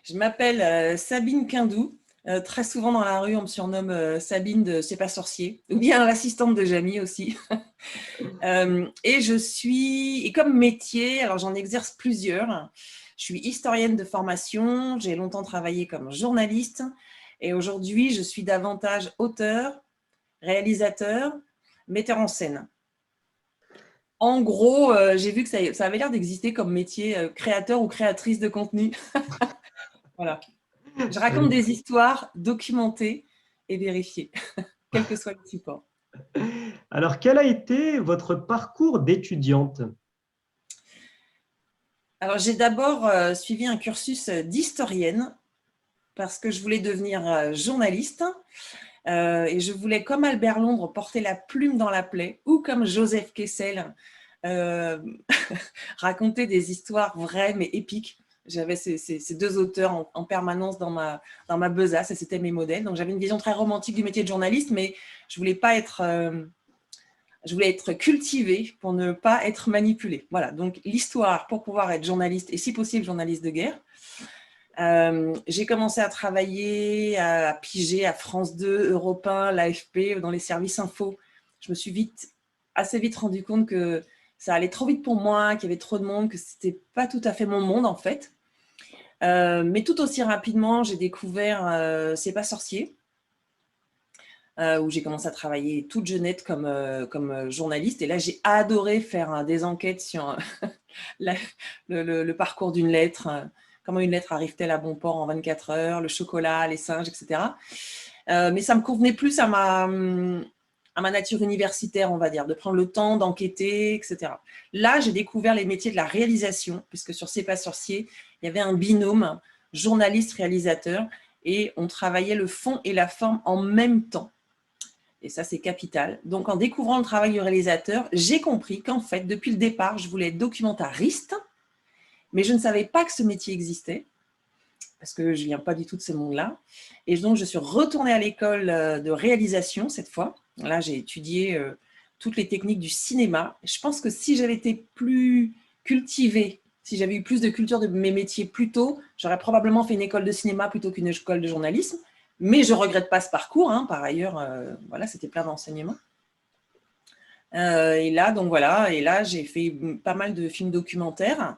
Je m'appelle Sabine Quindou. Très souvent dans la rue, on me surnomme Sabine de C'est pas sorcier, ou bien l'assistante de Jamie aussi. Et je suis, et comme métier, alors j'en exerce plusieurs. Je suis historienne de formation, j'ai longtemps travaillé comme journaliste, et aujourd'hui, je suis davantage auteur, réalisateur, metteur en scène. En gros, j'ai vu que ça avait l'air d'exister comme métier, créateur ou créatrice de contenu. Voilà. Je raconte des histoires documentées et vérifiées, quel que soit le support. Alors, quel a été votre parcours d'étudiante? Alors, j'ai d'abord suivi un cursus d'historienne parce que je voulais devenir journaliste et je voulais, comme Albert Londres, porter la plume dans la plaie ou comme Joseph Kessel, euh, raconter des histoires vraies mais épiques. J'avais ces deux auteurs en permanence dans ma besace et c'était mes modèles. Donc, j'avais une vision très romantique du métier de journaliste, mais je voulais pas être... je voulais être cultivée pour ne pas être manipulée. Voilà, donc l'histoire pour pouvoir être journaliste et si possible journaliste de guerre. J'ai commencé à travailler, à piger à France 2, Europe 1, l'AFP, dans les services info. Je me suis assez vite rendu compte que ça allait trop vite pour moi, qu'il y avait trop de monde, que c'était pas tout à fait mon monde en fait. Mais tout aussi rapidement, j'ai découvert C'est pas sorcier, où j'ai commencé à travailler toute jeunette comme journaliste. Et là, j'ai adoré faire des enquêtes sur la, le parcours d'une lettre, comment une lettre arrive-t-elle à bon port en 24 heures, le chocolat, les singes, etc. Mais ça me convenait plus à ma nature universitaire, on va dire, de prendre le temps d'enquêter, etc. Là, j'ai découvert les métiers de la réalisation, puisque sur C'est pas sorcier, il y avait un binôme journaliste-réalisateur, et on travaillait le fond et la forme en même temps. Et ça, c'est capital. Donc, en découvrant le travail du réalisateur, j'ai compris qu'en fait, depuis le départ, je voulais être documentariste, mais je ne savais pas que ce métier existait, parce que je ne viens pas du tout de ce monde-là. Et donc, je suis retournée à l'école de réalisation cette fois. Là, j'ai étudié toutes les techniques du cinéma. Je pense que si j'avais été plus cultivée, si j'avais eu plus de culture de mes métiers plus tôt, j'aurais probablement fait une école de cinéma plutôt qu'une école de journalisme. Mais je ne regrette pas ce parcours. Hein. Par ailleurs, voilà, c'était plein d'enseignements. Et là, donc voilà, et là, j'ai fait pas mal de films documentaires.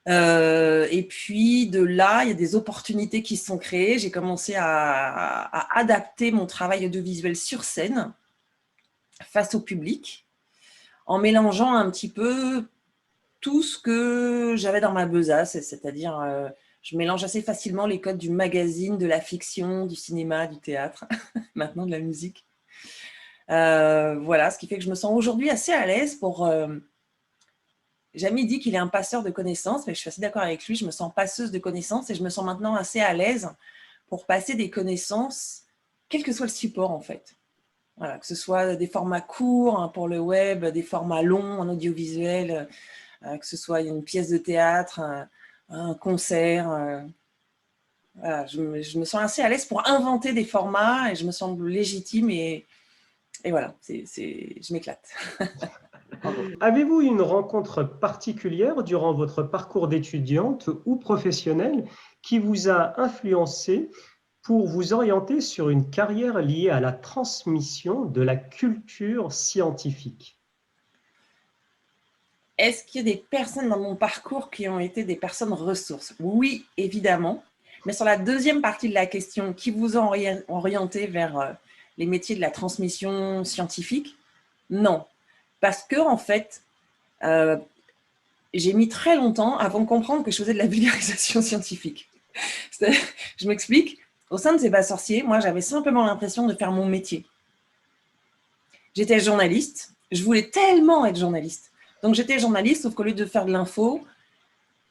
Et puis de là, il y a des opportunités qui se sont créées. J'ai commencé à adapter mon travail audiovisuel sur scène face au public en mélangeant un petit peu tout ce que j'avais dans ma besace, c'est-à-dire je mélange assez facilement les codes du magazine, de la fiction, du cinéma, du théâtre, maintenant de la musique. Voilà, ce qui fait que je me sens aujourd'hui assez à l'aise pour... Jamie dit qu'il est un passeur de connaissances, mais je suis assez d'accord avec lui, je me sens passeuse de connaissances et je me sens maintenant assez à l'aise pour passer des connaissances, quel que soit le support en fait. Voilà, que ce soit des formats courts hein, pour le web, des formats longs en audiovisuel, que ce soit une pièce de théâtre, un concert. Voilà, je me sens assez à l'aise pour inventer des formats et je me sens légitime et voilà, je m'éclate. Avez-vous eu une rencontre particulière durant votre parcours d'étudiante ou professionnelle qui vous a influencé pour vous orienter sur une carrière liée à la transmission de la culture scientifique? Est-ce qu'il y a des personnes dans mon parcours qui ont été des personnes ressources? Oui, évidemment. Mais sur la deuxième partie de la question, qui vous a orienté vers les métiers de la transmission scientifique? Non. Parce que, en fait, euh, j'ai mis très longtemps avant de comprendre que je faisais de la vulgarisation scientifique. Je m'explique. Au sein de C'est pas sorcier, moi, j'avais simplement l'impression de faire mon métier. J'étais journaliste. Je voulais tellement être journaliste. Donc, j'étais journaliste, sauf qu'au lieu de faire de l'info,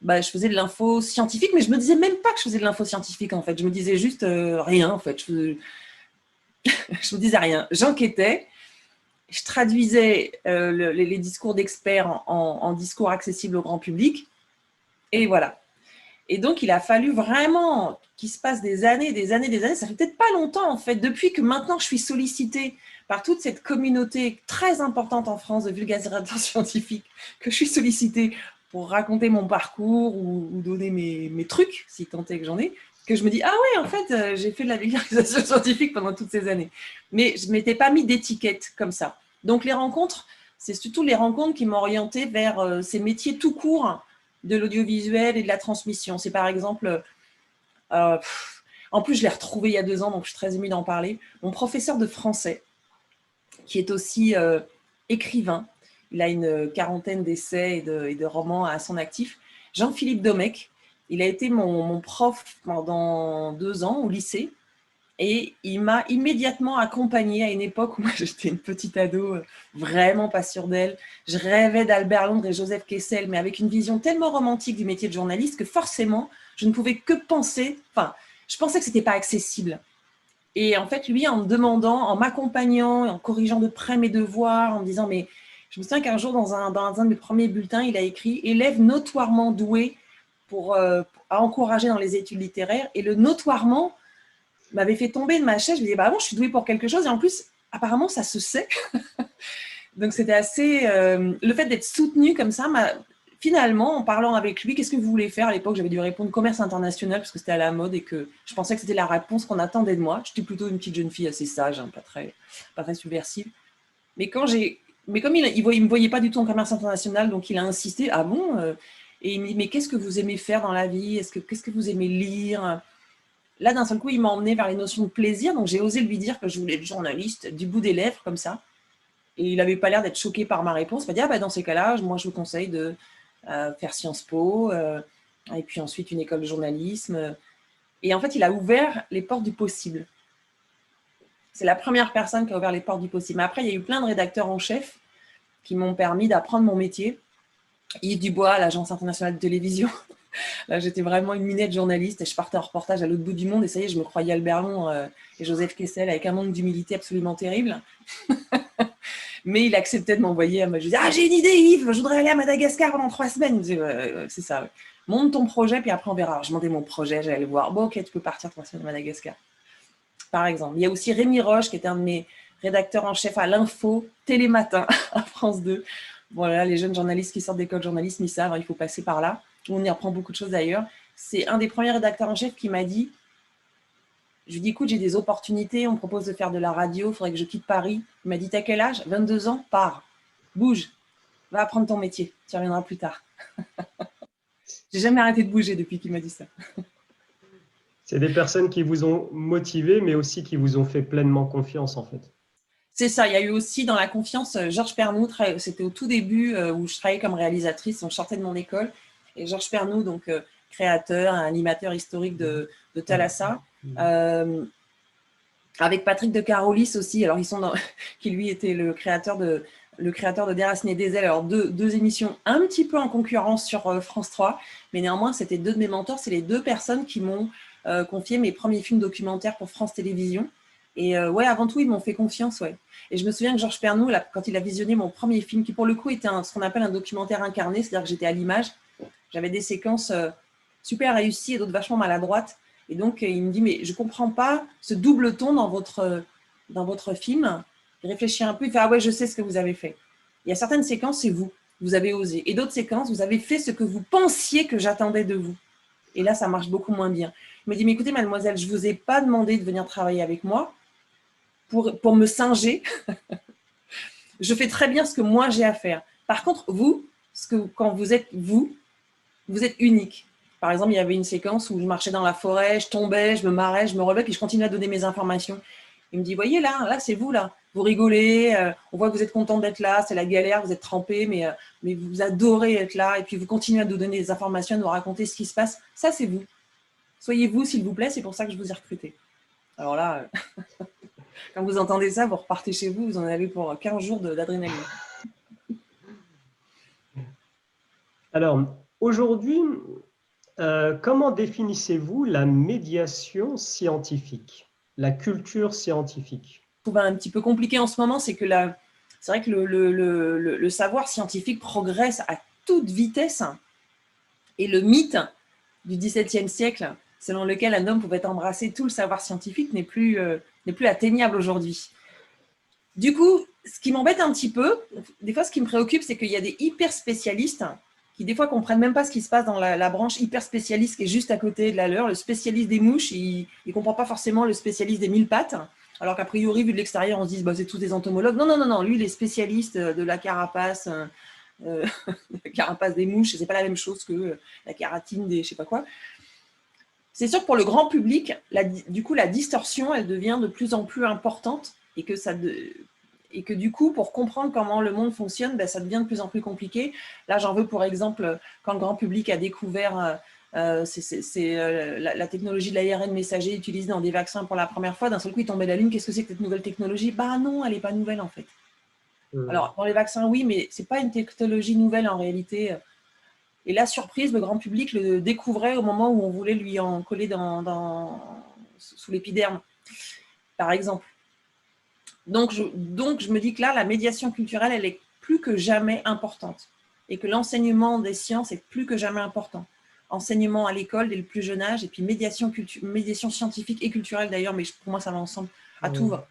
bah, je faisais de l'info scientifique, mais je me disais même pas que je faisais de l'info scientifique, en fait. Je me disais juste rien, en fait. Je me disais rien. J'enquêtais, je traduisais les discours d'experts en discours accessibles au grand public, et voilà. Et donc, il a fallu vraiment qu'il se passe des années, des années, des années. Ça fait peut-être pas longtemps, en fait, depuis que maintenant je suis sollicitée par toute cette communauté très importante en France de vulgarisateurs scientifiques, que je suis sollicitée pour raconter mon parcours ou donner mes trucs, si tant est que j'en ai, que je me dis, ah ouais, en fait, j'ai fait de la vulgarisation scientifique pendant toutes ces années. Mais je ne m'étais pas mis d'étiquette comme ça. Donc les rencontres, c'est surtout les rencontres qui m'ont orientée vers ces métiers tout courts de l'audiovisuel et de la transmission. C'est par exemple, en plus je l'ai retrouvé il y a 2 ans, donc je suis très émue d'en parler, mon professeur de français, qui est aussi écrivain. Il a une quarantaine d'essais et de romans à son actif. Jean-Philippe Domecq, il a été mon prof pendant 2 ans au lycée et il m'a immédiatement accompagnée à une époque où moi j'étais une petite ado vraiment pas sûre d'elle. Je rêvais d'Albert Londres et Joseph Kessel, mais avec une vision tellement romantique du métier de journaliste que forcément, je ne pouvais que penser, enfin, je pensais que c'était pas accessible. Et en fait, lui, en me demandant, en m'accompagnant, en corrigeant de près mes devoirs, en me disant, mais je me souviens qu'un jour, dans un de mes premiers bulletins, il a écrit « Élève notoirement doué à encourager dans les études littéraires ». Et le « notoirement » m'avait fait tomber de ma chaise. Je me disais, bah bon, je suis douée pour quelque chose. Et en plus, apparemment, ça se sait. Donc, c'était assez… le fait d'être soutenue comme ça m'a… Finalement, en parlant avec lui, qu'est-ce que vous voulez faire? À l'époque, j'avais dû répondre commerce international parce que c'était à la mode et que je pensais que c'était la réponse qu'on attendait de moi. J'étais plutôt une petite jeune fille assez sage, hein, pas très subversive. Mais comme il me voyait pas du tout en commerce international, donc il a insisté. Ah bon? Et il me dit, mais qu'est-ce que vous aimez faire dans la vie? Qu'est-ce que vous aimez lire? Là, d'un seul coup, il m'a emmené vers les notions de plaisir. Donc, j'ai osé lui dire que je voulais être journaliste du bout des lèvres, comme ça. Et il n'avait pas l'air d'être choqué par ma réponse. Il m'a dit, ah bah, dans ces cas-là, moi, je vous conseille de faire Sciences Po, et puis ensuite une école de journalisme. Et en fait, il a ouvert les portes du possible. C'est la première personne qui a ouvert les portes du possible. Mais après, il y a eu plein de rédacteurs en chef qui m'ont permis d'apprendre mon métier. Yves Dubois, l'Agence internationale de télévision. Là, j'étais vraiment une minette journaliste et je partais en reportage à l'autre bout du monde et ça y est, je me croyais Albert Londres et Joseph Kessel avec un manque d'humilité absolument terrible. Mais il acceptait de m'envoyer. Je disais, ah, j'ai une idée, Yves, je voudrais aller à Madagascar pendant 3 semaines. Il me disait, c'est ça. Ouais. Monte ton projet, puis après on verra. Alors, je montais mon projet, j'allais le voir. Bon, ok, tu peux partir 3 semaines à Madagascar. Par exemple. Il y a aussi Rémi Roche, qui était un de mes rédacteurs en chef à l'Info, Télématin, à France 2. Voilà, les jeunes journalistes qui sortent d'école de journalisme, ils savent, hein, il faut passer par là. On y apprend beaucoup de choses d'ailleurs. C'est un des premiers rédacteurs en chef qui m'a dit, je lui dis, écoute, j'ai des opportunités, on me propose de faire de la radio, il faudrait que je quitte Paris. Il m'a dit, t'as quel âge? 22 ans, pars, bouge, va apprendre ton métier, tu reviendras plus tard. J'ai jamais arrêté de bouger depuis qu'il m'a dit ça. C'est des personnes qui vous ont motivé, mais aussi qui vous ont fait pleinement confiance, en fait. C'est ça, il y a eu aussi dans la confiance Georges Pernou, c'était au tout début où je travaillais comme réalisatrice, donc je sortais de mon école, et Georges Pernou, donc créateur, animateur historique de Thalassa, avec Patrick de Carolis aussi, alors qui lui était le créateur de Déraciné des ailes, alors deux émissions un petit peu en concurrence sur France 3, mais néanmoins c'était 2 de mes mentors, c'est les 2 personnes qui m'ont confié mes premiers films documentaires pour France Télévisions. Et ouais, avant tout, ils m'ont fait confiance, ouais. Et je me souviens que Georges Pernou, là, quand il a visionné mon premier film, qui pour le coup était ce qu'on appelle un documentaire incarné, c'est-à-dire que j'étais à l'image, j'avais des séquences super réussies et d'autres vachement maladroites. Et donc, il me dit, mais je ne comprends pas ce double ton dans votre film. Il réfléchit un peu, il fait, ah ouais, je sais ce que vous avez fait. Il y a certaines séquences, c'est vous avez osé. Et d'autres séquences, vous avez fait ce que vous pensiez que j'attendais de vous. Et là, ça marche beaucoup moins bien. Il me dit, mais écoutez, mademoiselle, je ne vous ai pas demandé de venir travailler avec moi pour me singer. Je fais très bien ce que moi j'ai à faire. Par contre, quand vous êtes unique. Par exemple, il y avait une séquence où je marchais dans la forêt, je tombais, je me marrais, je me relevais, puis je continuais à donner mes informations. Il me dit, voyez là, c'est vous là. Vous rigolez, on voit que vous êtes content d'être là, c'est la galère, vous êtes trempé, mais vous adorez être là, et puis vous continuez à nous donner des informations, à nous raconter ce qui se passe. Ça, c'est vous. Soyez vous, s'il vous plaît, c'est pour ça que je vous ai recruté. Alors là, quand vous entendez ça, vous repartez chez vous, vous en avez pour 15 jours d'adrénaline. Alors, aujourd'hui, comment définissez-vous la médiation scientifique, la culture scientifique? Ce qui est un petit peu compliqué en ce moment, c'est que c'est vrai que le savoir scientifique progresse à toute vitesse. Et le mythe du XVIIe siècle, selon lequel un homme pouvait embrasser tout le savoir scientifique, n'est plus atteignable aujourd'hui. Du coup, ce qui m'embête un petit peu, des fois ce qui me préoccupe, c'est qu'il y a des hyper spécialistes qui des fois comprennent même pas ce qui se passe dans la branche hyper spécialiste qui est juste à côté de la leur. Le spécialiste des mouches, il comprend pas forcément le spécialiste des mille pattes. Alors qu'a priori, vu de l'extérieur, on se dit bah, c'est tous des entomologues. Non, non, non, non, lui, il est spécialiste de la carapace, la carapace des mouches, c'est pas la même chose que la kératine des je sais pas quoi. C'est sûr que pour le grand public, du coup, la distorsion, elle devient de plus en plus importante et que du coup, pour comprendre comment le monde fonctionne, ben, ça devient de plus en plus compliqué. Là, j'en veux pour exemple, quand le grand public a découvert la technologie de l'ARN messager utilisée dans des vaccins pour la première fois, d'un seul coup, il tombait de la lune. Qu'est-ce que c'est que cette nouvelle technologie? Bah non, elle n'est pas nouvelle en fait. Alors, dans les vaccins, oui, mais ce n'est pas une technologie nouvelle en réalité. Et la surprise, le grand public le découvrait au moment où on voulait lui en coller sous l'épiderme, par exemple. Donc, je me dis que là, la médiation culturelle, elle est plus que jamais importante. Et que l'enseignement des sciences est plus que jamais important. Enseignement à l'école dès le plus jeune âge, et puis médiation scientifique et culturelle d'ailleurs, mais pour moi, ça va ensemble. À tout va.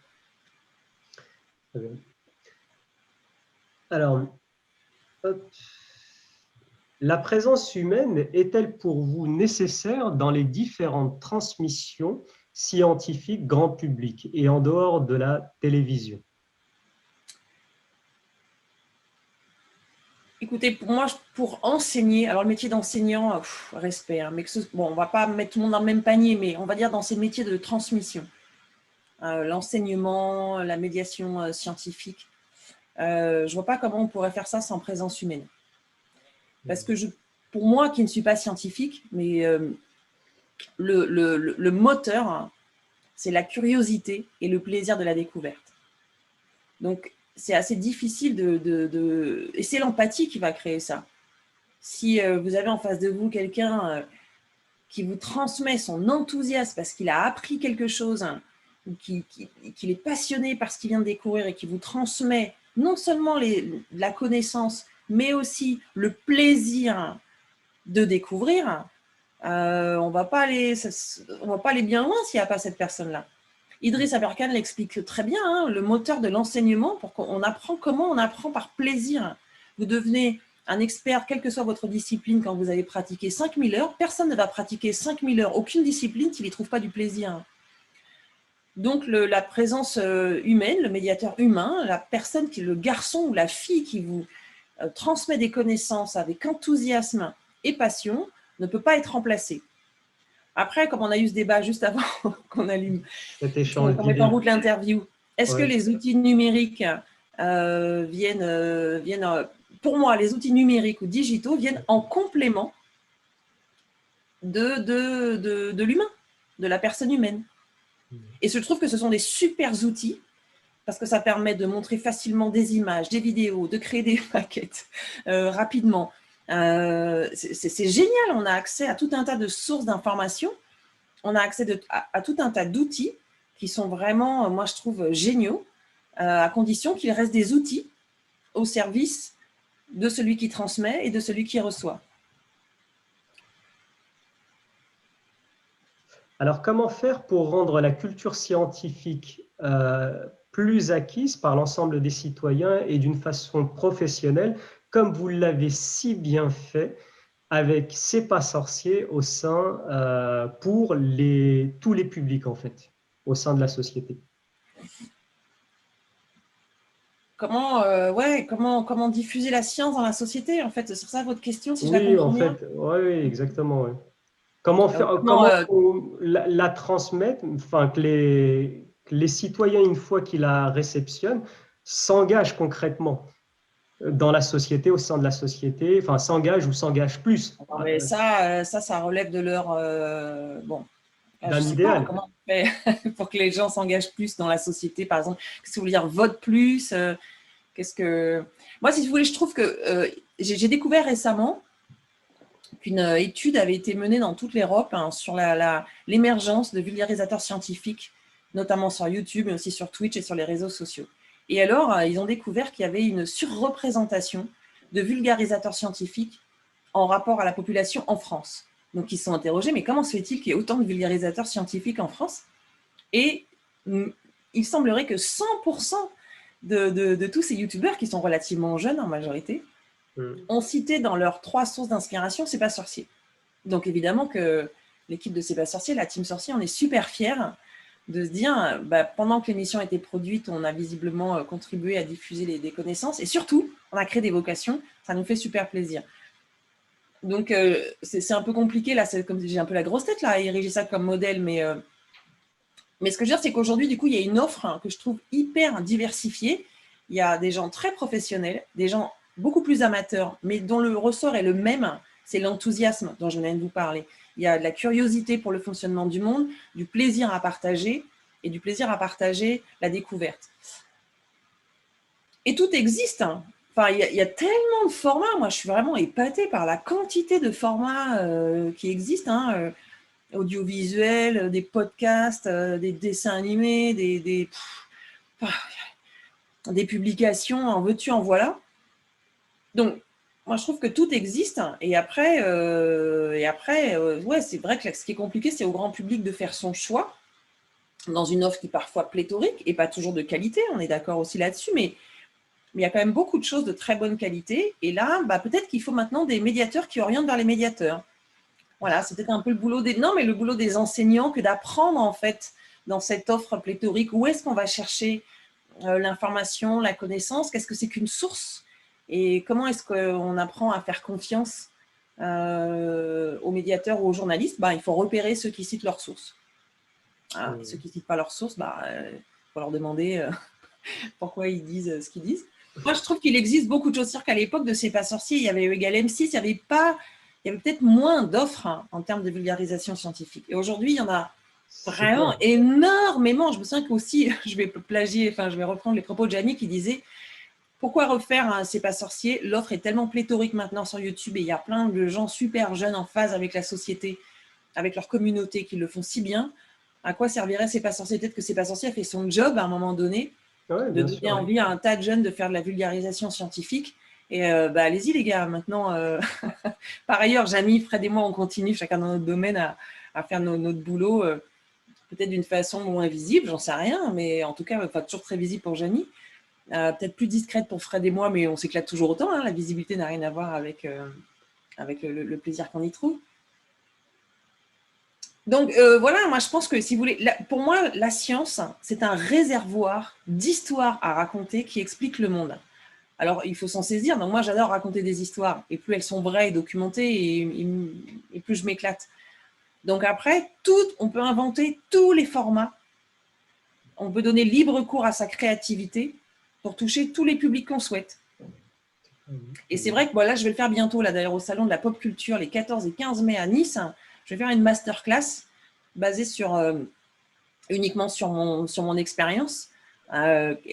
Alors, la présence humaine est-elle pour vous nécessaire dans les différentes transmissions scientifiques grand public et en dehors de la télévision? Écoutez, pour moi, pour enseigner, alors le métier d'enseignant, respect, hein, mais bon, on ne va pas mettre tout le monde dans le même panier, mais on va dire dans ces métiers de transmission, l'enseignement, la médiation scientifique, je ne vois pas comment on pourrait faire ça sans présence humaine. Parce que pour moi, qui ne suis pas scientifique, mais le moteur, hein, c'est la curiosité et le plaisir de la découverte. Donc, c'est assez difficile et c'est l'empathie qui va créer ça. Si vous avez en face de vous quelqu'un qui vous transmet son enthousiasme parce qu'il a appris quelque chose, hein, ou qu'il est passionné par ce qu'il vient de découvrir et qui vous transmet non seulement la connaissance, mais aussi le plaisir de découvrir, on ne va pas aller bien loin s'il n'y a pas cette personne-là. Idriss Aberkan l'explique très bien, hein, le moteur de l'enseignement, pour qu'on apprend comment on apprend par plaisir. Vous devenez un expert, quelle que soit votre discipline, quand vous avez pratiqué 5000 heures. Personne ne va pratiquer 5000 heures, aucune discipline, s'il n'y trouve pas du plaisir. Donc, la présence humaine, le médiateur humain, la personne, le garçon ou la fille qui vous transmet des connaissances avec enthousiasme et passion, ne peut pas être remplacé. Après, comme on a eu ce débat juste avant qu'on allume, qu'on mette en route l'interview, est-ce que les outils numériques viennent, pour moi, les outils numériques ou digitaux viennent en complément de l'humain, de la personne humaine. Et je trouve que ce sont des super outils parce que ça permet de montrer facilement des images, des vidéos, de créer des maquettes rapidement. C'est génial, on a accès à tout un tas de sources d'informations, on a accès à tout un tas d'outils qui sont vraiment, moi je trouve, géniaux, à condition qu'il reste des outils au service de celui qui transmet et de celui qui reçoit. Alors, comment faire pour rendre la culture scientifique plus acquise par l'ensemble des citoyens et d'une façon professionnelle, comme vous l'avez si bien fait avec C'est pas sorcier au sein pour tous les publics en fait, au sein de la société? Comment diffuser la science dans la société, en fait, c'est sur ça votre question, si je la Oui, comprends en bien. fait, oui, exactement. Ouais. Comment la transmettre, enfin que les citoyens, une fois qu'ils la réceptionnent, s'engagent concrètement dans la société, au sein de la société, enfin s'engagent ou s'engagent plus. Non, mais ça relève de leur... bon, je D'un ne sais pas idéal. comment on fait pour que les gens s'engagent plus dans la société, par exemple. Qu'est-ce que vous voulez dire, vote plus Moi, si vous voulez, je trouve que j'ai découvert récemment qu'une étude avait été menée dans toute l'Europe, hein, sur l'émergence de vulgarisateurs scientifiques, notamment sur YouTube, mais aussi sur Twitch et sur les réseaux sociaux. Et alors, ils ont découvert qu'il y avait une surreprésentation de vulgarisateurs scientifiques en rapport à la population en France. Donc, ils se sont interrogés, mais comment se fait-il qu'il y ait autant de vulgarisateurs scientifiques en France? Et il semblerait que 100% de tous ces youtubeurs, qui sont relativement jeunes en majorité, ont cité dans leurs 3 sources d'inspiration C'est pas sorcier. Donc évidemment que l'équipe de C'est pas sorcier, la team sorcier, on est super fiers de se dire, pendant que l'émission a été produite, on a visiblement contribué à diffuser des connaissances et surtout, on a créé des vocations. Ça nous fait super plaisir. Donc, c'est un peu compliqué, là, comme j'ai un peu la grosse tête, là, à ériger ça comme modèle, mais ce que je veux dire, c'est qu'aujourd'hui, du coup, il y a une offre que je trouve hyper diversifiée. Il y a des gens très professionnels, des gens beaucoup plus amateurs, mais dont le ressort est le même, c'est l'enthousiasme dont je viens de vous parler. Il y a de la curiosité pour le fonctionnement du monde, du plaisir à partager, et du plaisir à partager la découverte. Et tout existe, hein. Enfin, il y a tellement de formats. Moi, je suis vraiment épatée par la quantité de formats qui existent, hein, audiovisuels, des podcasts, des dessins animés, des publications, en veux-tu, en voilà. Donc, moi, je trouve que tout existe. Et après, ouais, c'est vrai que ce qui est compliqué, c'est au grand public de faire son choix dans une offre qui est parfois pléthorique et pas toujours de qualité. On est d'accord aussi là-dessus, mais il y a quand même beaucoup de choses de très bonne qualité. Et là, peut-être qu'il faut maintenant des médiateurs qui orientent vers les médiateurs. Voilà, c'est peut-être un peu le boulot des… Non, mais le boulot des enseignants que d'apprendre, en fait, dans cette offre pléthorique, où est-ce qu'on va chercher l'information, la connaissance, qu'est-ce que c'est qu'une source et comment est-ce qu'on apprend à faire confiance aux médiateurs ou aux journalistes. Il faut repérer ceux qui citent leurs sources. Ceux qui ne citent pas leurs sources, il faut leur demander pourquoi ils disent ce qu'ils disent. Moi, je trouve qu'il existe beaucoup de choses. C'est-à-dire qu'à l'époque de C'est pas sorcier, il y avait E égale M6, il y avait peut-être moins d'offres en termes de vulgarisation scientifique. Et aujourd'hui, il y en a vraiment énormément. Je me souviens qu'aussi, je vais reprendre les propos de Jamie qui disait « Pourquoi refaire un C'est pas sorcier ? L'offre est tellement pléthorique maintenant sur YouTube et il y a plein de gens super jeunes en phase avec la société, avec leur communauté qui le font si bien. À quoi servirait C'est pas sorcier ? Peut-être que C'est pas sorcier a fait son job à un moment donné, de donner envie à un tas de jeunes de faire de la vulgarisation scientifique. Et allez-y les gars, maintenant. Par ailleurs, Jamie, Fred et moi, on continue chacun dans notre domaine à faire notre boulot, peut-être d'une façon moins visible, j'en sais rien, mais en tout cas, toujours très visible pour Jamie. Peut-être plus discrète pour Fred et moi, mais on s'éclate toujours autant. Hein. La visibilité n'a rien à voir avec le plaisir qu'on y trouve. Donc voilà, moi je pense que si vous voulez, pour moi, la science, c'est un réservoir d'histoires à raconter qui explique le monde. Alors, il faut s'en saisir. Donc, moi, j'adore raconter des histoires. Et plus elles sont vraies et documentées, et plus je m'éclate. Donc après, on peut inventer tous les formats. On peut donner libre cours à sa créativité pour toucher tous les publics qu'on souhaite. Et c'est vrai que là, je vais le faire bientôt, là d'ailleurs, au Salon de la Pop Culture, les 14 et 15 mai à Nice. Je vais faire une masterclass basée uniquement sur mon expérience.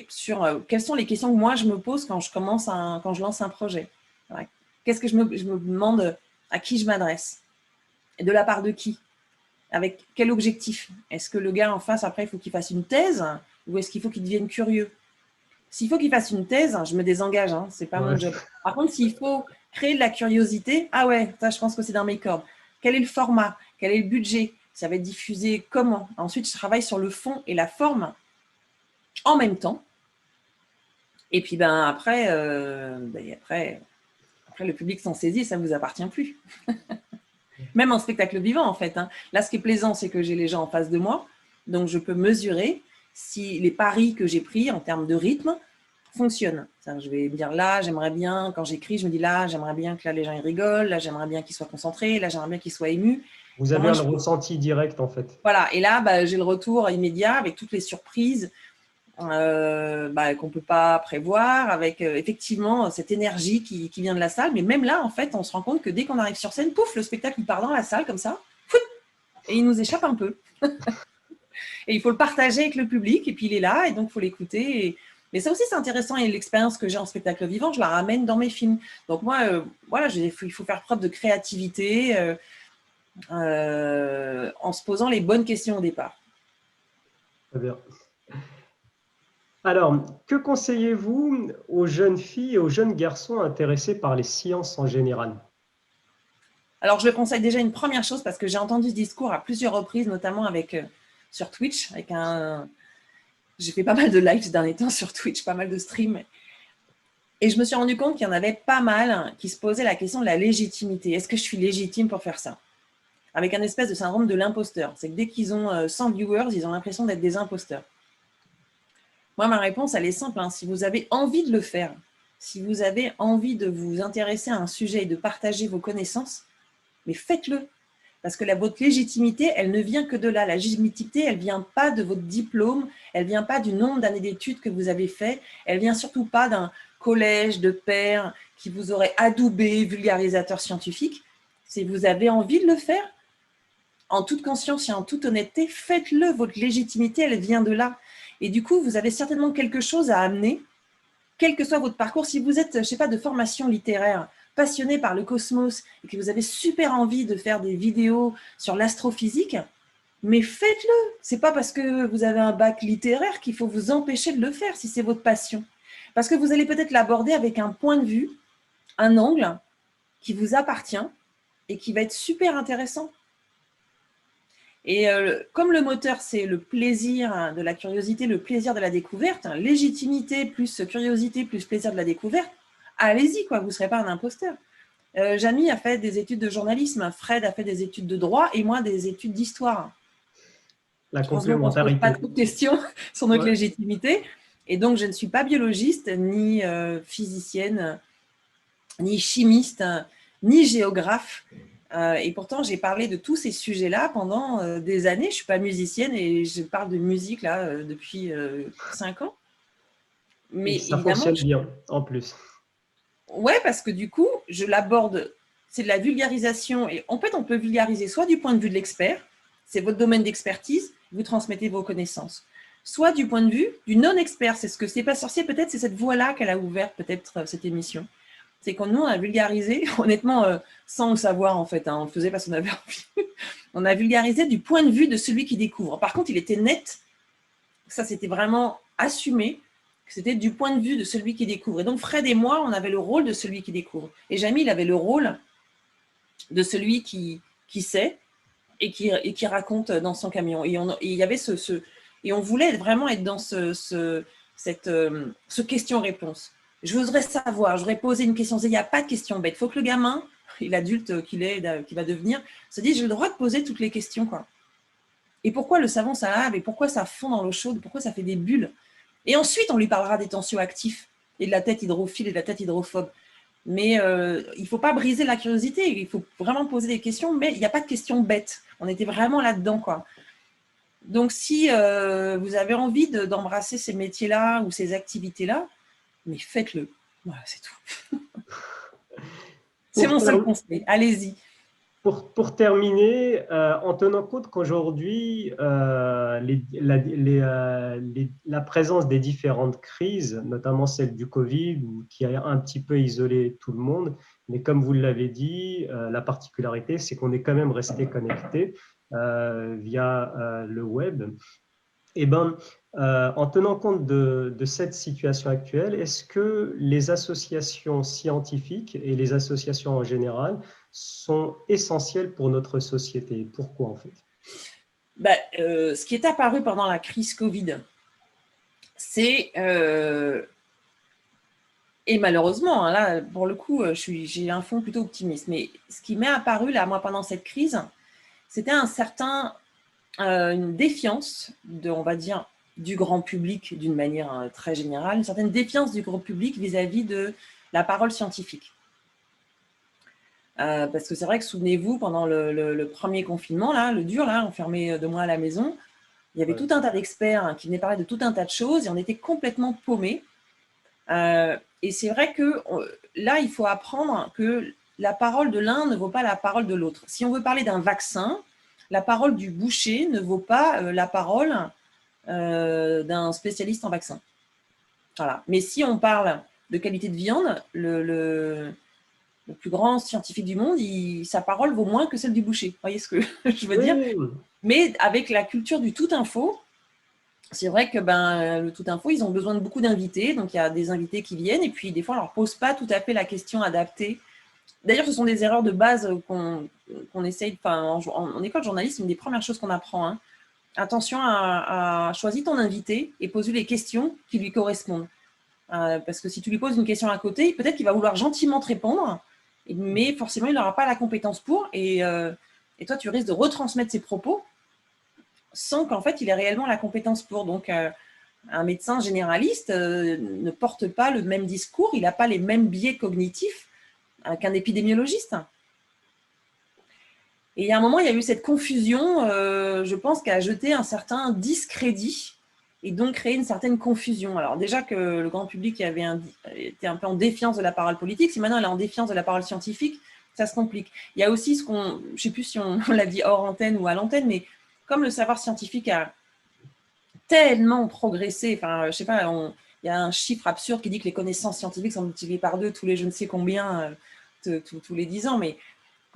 Sur quelles sont les questions que moi je me pose quand je lance un projet. Voilà. Qu'est-ce que je me demande à qui je m'adresse et de la part de qui, avec quel objectif. Est-ce que le gars en face, après, il faut qu'il fasse une thèse ou est-ce qu'il faut qu'il devienne curieux? S'il faut qu'il fasse une thèse, je me désengage, hein, c'est pas mon job. Par contre, s'il faut créer de la curiosité, ah ouais, ça, je pense que c'est dans mes cordes. Quel est le format? Quel est le budget? Ça va être diffusé comment? Ensuite, je travaille sur le fond et la forme en même temps. Et puis après, le public s'en saisit, ça ne vous appartient plus. Même en spectacle vivant, en fait. Hein. Là, ce qui est plaisant, c'est que j'ai les gens en face de moi, donc je peux mesurer si les paris que j'ai pris en termes de rythme fonctionnent. Je vais me dire là, j'aimerais bien, quand j'écris, je me dis là, j'aimerais bien que là, les gens ils rigolent, là, j'aimerais bien qu'ils soient concentrés, là, j'aimerais bien qu'ils soient émus. Vous avez un ressenti direct, en fait. Voilà, et là, j'ai le retour immédiat avec toutes les surprises qu'on ne peut pas prévoir, avec effectivement cette énergie qui vient de la salle. Mais même là, en fait, on se rend compte que dès qu'on arrive sur scène, pouf, le spectacle il part dans la salle comme ça, et il nous échappe un peu. Et il faut le partager avec le public, et puis il est là, et donc il faut l'écouter. Mais ça aussi, c'est intéressant, et l'expérience que j'ai en spectacle vivant, je la ramène dans mes films. Donc moi, voilà, il faut faire preuve de créativité en se posant les bonnes questions au départ. Très bien. Alors, que conseillez-vous aux jeunes filles et aux jeunes garçons intéressés par les sciences en général? Alors, je conseille déjà une première chose parce que j'ai entendu ce discours à plusieurs reprises, notamment sur Twitch. J'ai fait pas mal de lives ces derniers temps sur Twitch, pas mal de streams. Et je me suis rendu compte qu'il y en avait pas mal qui se posaient la question de la légitimité. Est-ce que je suis légitime pour faire ça? Avec un espèce de syndrome de l'imposteur. C'est que dès qu'ils ont 100 viewers, ils ont l'impression d'être des imposteurs. Moi, ma réponse, elle est simple. Hein. Si vous avez envie de le faire, si vous avez envie de vous intéresser à un sujet et de partager vos connaissances, mais faites-le. Parce que votre légitimité, elle ne vient que de là. La légitimité, elle ne vient pas de votre diplôme, elle ne vient pas du nombre d'années d'études que vous avez fait, elle ne vient surtout pas d'un collège de pairs qui vous aurait adoubé, vulgarisateur scientifique. Si vous avez envie de le faire, en toute conscience et en toute honnêteté, faites-le. Votre légitimité, elle vient de là. Et du coup, vous avez certainement quelque chose à amener, quel que soit votre parcours. Si vous êtes, je ne sais pas, de formation littéraire, passionné par le cosmos et que vous avez super envie de faire des vidéos sur l'astrophysique, mais faites-le. Ce n'est pas parce que vous avez un bac littéraire qu'il faut vous empêcher de le faire si c'est votre passion. Parce que vous allez peut-être l'aborder avec un point de vue, un angle qui vous appartient et qui va être super intéressant. Et comme le moteur, c'est le plaisir de la curiosité, le plaisir de la découverte, légitimité plus curiosité plus plaisir de la découverte, allez-y, quoi, vous ne serez pas un imposteur. Jamie a fait des études de journalisme, Fred a fait des études de droit et moi des études d'histoire. La Heureusement qu'on ne se pose complémentarité. pas trop de questions sur notre Ouais. légitimité. Et donc, je ne suis pas biologiste, ni physicienne, ni chimiste, ni géographe. Et pourtant, j'ai parlé de tous ces sujets-là pendant des années. Je ne suis pas musicienne et je parle de musique là depuis 5 ans. Et Mais ça évidemment, fonctionne bien, en plus. ouais, parce que du coup, je l'aborde, c'est de la vulgarisation. Et en fait, on peut vulgariser soit du point de vue de l'expert, c'est votre domaine d'expertise, vous transmettez vos connaissances. Soit du point de vue du non-expert, c'est ce que C'est pas sorcier, peut-être c'est cette voie-là qu'elle a ouvert peut-être cette émission. C'est qu'on nous, on a vulgarisé, honnêtement, sans le savoir en fait, hein, on le faisait parce qu'on avait envie. On a vulgarisé du point de vue de celui qui découvre. Par contre, il était net, ça c'était vraiment assumé, c'était du point de vue de celui qui découvre. Et donc Fred et moi, on avait le rôle de celui qui découvre. Et Jamie, il avait le rôle de celui qui sait et qui raconte dans son camion. Et il y avait et on voulait vraiment être dans ce question-réponse. Je voudrais savoir, je voudrais poser une question. Il n'y a pas de question bête. Il faut que le gamin, l'adulte qu'il va devenir, se dise, j'ai le droit de poser toutes les questions, quoi. Et pourquoi le savon, ça lave? Et pourquoi ça fond dans l'eau chaude? Pourquoi ça fait des bulles? Et ensuite, on lui parlera des tensioactifs et de la tête hydrophile et de la tête hydrophobe. Mais il ne faut pas briser la curiosité. Il faut vraiment poser des questions, mais il n'y a pas de questions bêtes. On était vraiment là-dedans, quoi. Donc, si vous avez envie d'embrasser ces métiers-là ou ces activités-là, mais faites-le. Voilà, c'est tout. C'est mon seul conseil. Allez-y. Pour terminer, en tenant compte qu'aujourd'hui, la présence des différentes crises, notamment celle du Covid, qui a un petit peu isolé tout le monde, mais comme vous l'avez dit, la particularité, c'est qu'on est quand même resté connecté via le web. Eh ben, en tenant compte de cette situation actuelle, est-ce que les associations scientifiques et les associations en général sont essentielles pour notre société? Pourquoi en fait? Ce qui est apparu pendant la crise Covid, c'est, et malheureusement, hein, là, pour le coup, j'ai un fond plutôt optimiste, mais ce qui m'est apparu là, moi, pendant cette crise, c'était une défiance on va dire, du grand public d'une manière très générale, une certaine défiance du grand public vis-à-vis de la parole scientifique. Parce que c'est vrai que, souvenez-vous, pendant le premier confinement, là, le dur, là, enfermé 2 mois à la maison, il y avait tout un tas d'experts qui venaient parler de tout un tas de choses et on était complètement paumés. Et c'est vrai que là, il faut apprendre que la parole de l'un ne vaut pas la parole de l'autre. Si on veut parler d'un vaccin, la parole du boucher ne vaut pas la parole d'un spécialiste en vaccin. Voilà. Mais si on parle de qualité de viande, le plus grand scientifique du monde, sa parole vaut moins que celle du boucher. Vous voyez ce que je veux dire? Mais avec la culture du tout info, c'est vrai que le tout info, ils ont besoin de beaucoup d'invités. Donc, il y a des invités qui viennent et puis des fois, on ne leur pose pas tout à fait la question adaptée. D'ailleurs, ce sont des erreurs de base qu'on essaye, en école de journalisme, une des premières choses qu'on apprend. Hein. Attention à choisir ton invité et pose-lui les questions qui lui correspondent. Parce que si tu lui poses une question à côté, peut-être qu'il va vouloir gentiment te répondre, mais forcément, il n'aura pas la compétence pour. Et toi, tu risques de retransmettre ses propos sans qu'en fait, il ait réellement la compétence pour. Donc, un médecin généraliste ne porte pas le même discours, il n'a pas les mêmes biais cognitifs qu'un épidémiologiste. Et il y a un moment, il y a eu cette confusion, je pense, qui a jeté un certain discrédit et donc créé une certaine confusion. Alors déjà que le grand public était un peu en défiance de la parole politique, si maintenant elle est en défiance de la parole scientifique, ça se complique. Il y a aussi je ne sais plus si on l'a dit hors antenne ou à l'antenne, mais comme le savoir scientifique a tellement progressé, enfin, je sais pas, il y a un chiffre absurde qui dit que les connaissances scientifiques sont multipliées par 2 tous les je ne sais combien, tous les 10 ans, mais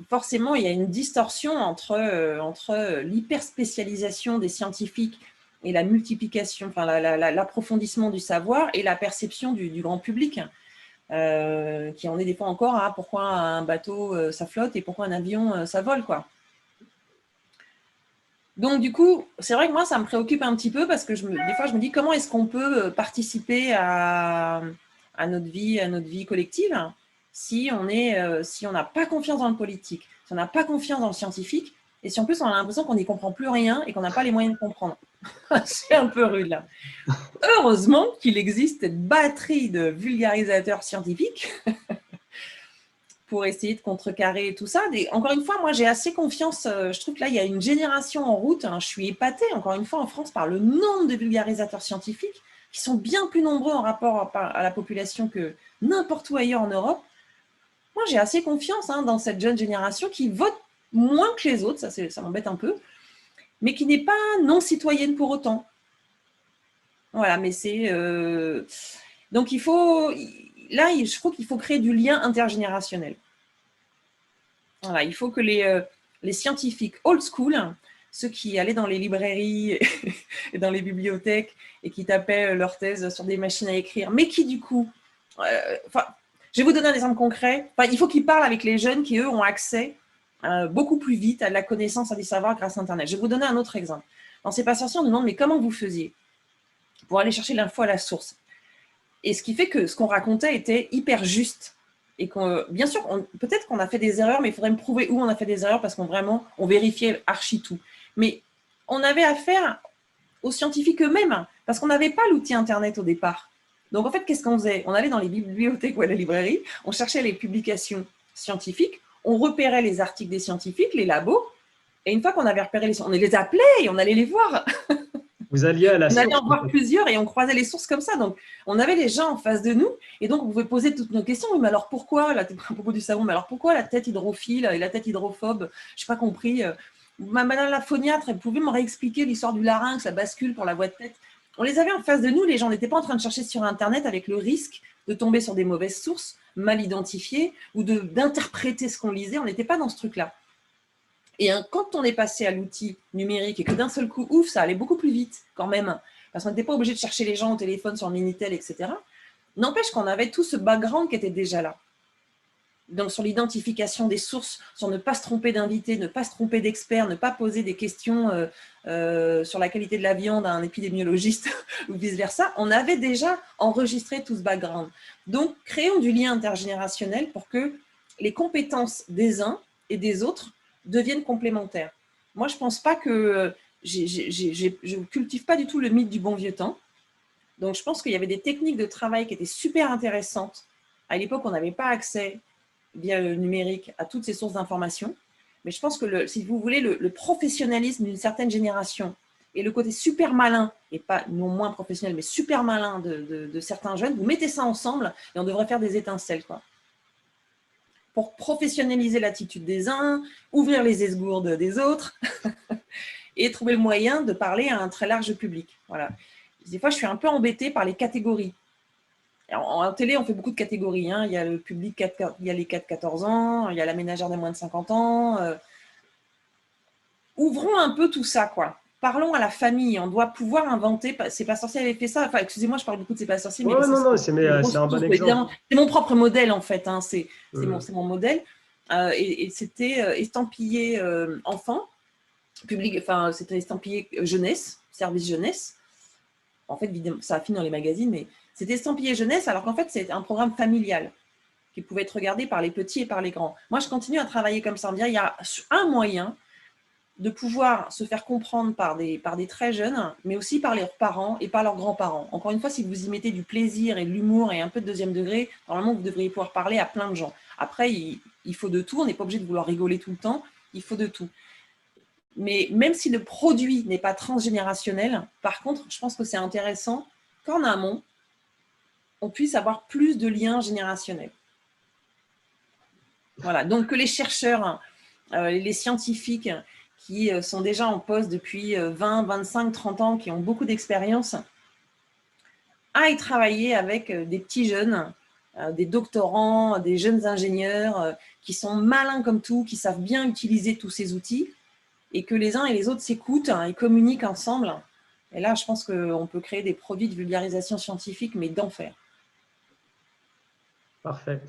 forcément, il y a une distorsion entre l'hyperspécialisation des scientifiques et la multiplication, enfin l'approfondissement du savoir et la perception du grand public, qui en est des fois encore à pourquoi un bateau ça flotte et pourquoi un avion ça vole, quoi. Donc du coup, c'est vrai que moi ça me préoccupe un petit peu parce que des fois je me dis comment est-ce qu'on peut participer à notre vie collective si on n'a pas confiance dans le politique, si on n'a pas confiance dans le scientifique, et si en plus on a l'impression qu'on n'y comprend plus rien et qu'on n'a pas les moyens de comprendre. C'est un peu rude là. Heureusement qu'il existe cette batterie de vulgarisateurs scientifiques pour essayer de contrecarrer tout ça. Encore une fois, moi j'ai assez confiance, je trouve que là il y a une génération en route, hein, je suis épatée encore une fois en France par le nombre de vulgarisateurs scientifiques qui sont bien plus nombreux en rapport à la population que n'importe où ailleurs en Europe. Moi, j'ai assez confiance dans cette jeune génération qui vote moins que les autres, ça m'embête un peu, mais qui n'est pas non-citoyenne pour autant. Voilà, mais c'est... Donc, je trouve qu'il faut créer du lien intergénérationnel. Voilà, il faut que les scientifiques old school, ceux qui allaient dans les librairies et dans les bibliothèques et qui tapaient leur thèse sur des machines à écrire, mais qui, du coup... je vais vous donner un exemple concret. Il faut qu'ils parlent avec les jeunes qui, eux, ont accès beaucoup plus vite à de la connaissance, à des savoirs grâce à Internet. Je vais vous donner un autre exemple. Dans C'est pas sorcier, on nous demande mais comment vous faisiez pour aller chercher l'info à la source. Et ce qui fait que ce qu'on racontait était hyper juste. Et bien sûr, peut-être qu'on a fait des erreurs, mais il faudrait me prouver où on a fait des erreurs parce on vérifiait archi tout. Mais on avait affaire aux scientifiques eux-mêmes parce qu'on n'avait pas l'outil Internet au départ. Donc, en fait, qu'est-ce qu'on faisait? On allait dans les bibliothèques ou à la librairie, on cherchait les publications scientifiques, on repérait les articles des scientifiques, les labos, et une fois qu'on avait repéré on les appelait et on allait les voir. Vous alliez à la source. On allait en voir plusieurs et on croisait les sources comme ça. Donc, on avait les gens en face de nous et donc on pouvait poser toutes nos questions. Oui, mais alors pourquoi, à propos du savon, mais alors pourquoi la tête hydrophile et la tête hydrophobe? Je n'ai pas compris. Madame la phoniatre, elle pouvait me réexpliquer l'histoire du larynx, la bascule pour la voix de tête. On les avait en face de nous, les gens n'étaient pas en train de chercher sur Internet avec le risque de tomber sur des mauvaises sources, mal identifiées, ou d'interpréter ce qu'on lisait. On n'était pas dans ce truc-là. Et quand on est passé à l'outil numérique et que d'un seul coup, ouf, ça allait beaucoup plus vite quand même, parce qu'on n'était pas obligé de chercher les gens au téléphone sur le Minitel, etc. N'empêche qu'on avait tout ce background qui était déjà là. Donc, sur l'identification des sources, sur ne pas se tromper d'invité, ne pas se tromper d'expert, ne pas poser des questions sur la qualité de la viande à un épidémiologiste ou vice-versa, on avait déjà enregistré tout ce background. Donc, créons du lien intergénérationnel pour que les compétences des uns et des autres deviennent complémentaires. Moi, je ne pense pas que... je ne cultive pas du tout le mythe du bon vieux temps. Donc, je pense qu'il y avait des techniques de travail qui étaient super intéressantes. À l'époque, on n'avait pas accès via le numérique à toutes ces sources d'informations. Mais je pense que, si vous voulez, le professionnalisme d'une certaine génération et le côté super malin, et pas non moins professionnel, mais super malin de certains jeunes, vous mettez ça ensemble et on devrait faire des étincelles, quoi. Pour professionnaliser l'attitude des uns, ouvrir les esgourdes des autres et trouver le moyen de parler à un très large public. Voilà. Des fois, je suis un peu embêtée par les catégories. En télé, on fait beaucoup de catégories. Il y a le public, il y a les 4-14 ans, il y a la ménagère de moins de 50 ans. Ouvrons un peu tout ça, quoi. Parlons à la famille. On doit pouvoir inventer. C'est pas sorcier avait fait ça. Enfin, excusez-moi, je parle beaucoup de C'est pas sorcier, mais non, c'est un bon exemple. C'est mon propre modèle, en fait. C'est mon modèle. Et c'était estampillé enfant, public. Enfin, c'était estampillé jeunesse, service jeunesse. En fait, ça a fini dans les magazines, mais C'est estampillé jeunesse, alors qu'en fait, c'est un programme familial qui pouvait être regardé par les petits et par les grands. Moi, je continue à travailler comme ça, en me dire, il y a un moyen de pouvoir se faire comprendre par des très jeunes, mais aussi par leurs parents et par leurs grands-parents. Encore une fois, si vous y mettez du plaisir et de l'humour et un peu de deuxième degré, normalement, vous devriez pouvoir parler à plein de gens. Après, il faut de tout, on n'est pas obligé de vouloir rigoler tout le temps, il faut de tout. Mais même si le produit n'est pas transgénérationnel, par contre, je pense que c'est intéressant qu'en amont, on puisse avoir plus de liens générationnels. Voilà, donc que les chercheurs, les scientifiques qui sont déjà en poste depuis 20, 25, 30 ans, qui ont beaucoup d'expérience, aillent travailler avec des petits jeunes, des doctorants, des jeunes ingénieurs qui sont malins comme tout, qui savent bien utiliser tous ces outils, et que les uns et les autres s'écoutent et communiquent ensemble. Et là, je pense qu'on peut créer des produits de vulgarisation scientifique, mais d'enfer. Parfait.